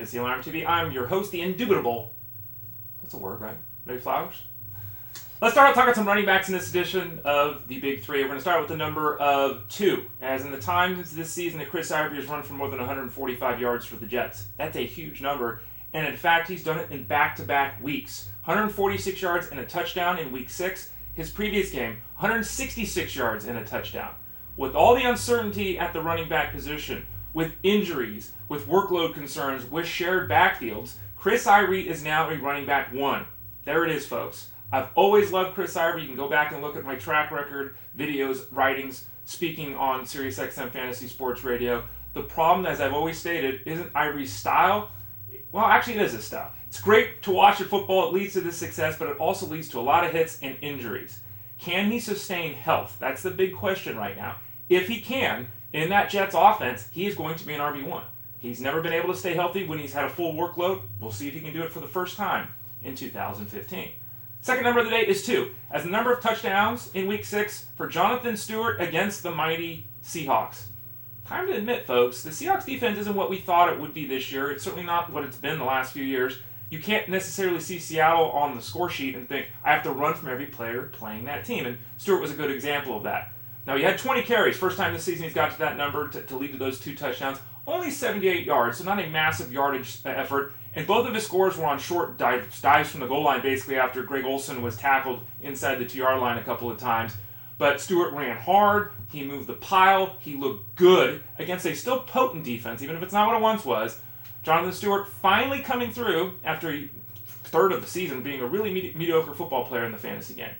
Fantasy Alarm TV. I'm your host, the indubitable, that's a word, right? Ray Flowers. Let's start out talking some running backs in this edition of the Big Three. We're going to start with the number of 2, as in the times this season that Chris Ivory has run for more than 145 yards for the Jets. That's a huge number, and in fact, he's done it in back-to-back weeks. 146 yards and a touchdown in Week 6. His previous game, 166 yards and a touchdown. With all the uncertainty at the running back position, with injuries, with workload concerns, with shared backfields, Chris Ivory is now a running back 1. There it is, folks. I've always loved Chris Ivory. You can go back and look at my track record, videos, writings, speaking on SiriusXM Fantasy Sports Radio. The problem, as I've always stated, isn't Ivory's style. Well, actually, it is his style. It's great to watch at football. It leads to this success, but it also leads to a lot of hits and injuries. Can he sustain health? That's the big question right now. If he can, in that Jets offense, he is going to be an RB1. He's never been able to stay healthy when he's had a full workload. We'll see if he can do it for the first time in 2015. Second number of the day is 2, as the number of touchdowns in Week 6 for Jonathan Stewart against the mighty Seahawks. Time to admit, folks, the Seahawks defense isn't what we thought it would be this year. It's certainly not what it's been the last few years. You can't necessarily see Seattle on the score sheet and think, I have to run from every player playing that team. And Stewart was a good example of that. Now, he had 20 carries. First time this season he's got to that number to lead to those 2 touchdowns. Only 78 yards, so not a massive yardage effort. And both of his scores were on short dives from the goal line, basically after Greg Olsen was tackled inside the 2-yard line a couple of times. But Stewart ran hard. He moved the pile. He looked good against a still potent defense, even if it's not what it once was. Jonathan Stewart finally coming through after a third of the season being a really mediocre football player in the fantasy game.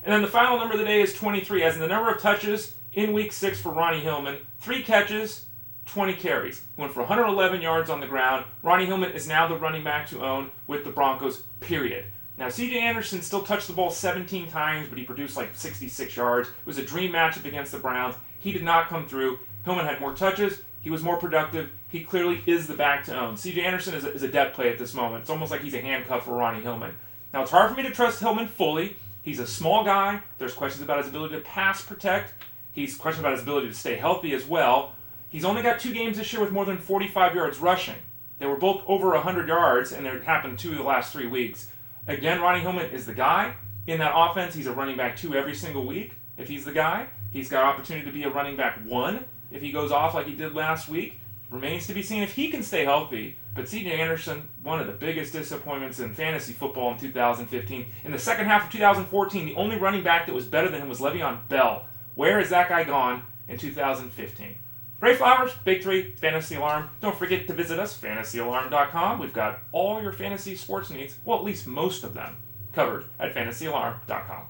And then the final number of the day is 23, as in the number of touches in Week 6 for Ronnie Hillman. 3 catches, 20 carries. He went for 111 yards on the ground. Ronnie Hillman is now the running back to own with the Broncos, period. Now, C.J. Anderson still touched the ball 17 times, but he produced like 66 yards. It was a dream matchup against the Browns. He did not come through. Hillman had more touches. He was more productive. He clearly is the back to own. C.J. Anderson is a depth play at this moment. It's almost like he's a handcuff for Ronnie Hillman. Now, it's hard for me to trust Hillman fully. He's a small guy. There's questions about his ability to pass protect. He's questions about his ability to stay healthy as well. He's only got 2 games this year with more than 45 yards rushing. They were both over 100 yards, and it happened 2 of the last 3 weeks. Again, Ronnie Hillman is the guy. In that offense, he's a running back 2 every single week. If he's the guy, he's got opportunity to be a running back 1 if he goes off like he did last week. Remains to be seen if he can stay healthy. But C.J. Anderson, one of the biggest disappointments in fantasy football in 2015. In the second half of 2014, the only running back that was better than him was Le'Veon Bell. Where has that guy gone in 2015? Ray Flowers, Big 3, Fantasy Alarm. Don't forget to visit us, fantasyalarm.com. We've got all your fantasy sports needs, well, at least most of them, covered at fantasyalarm.com.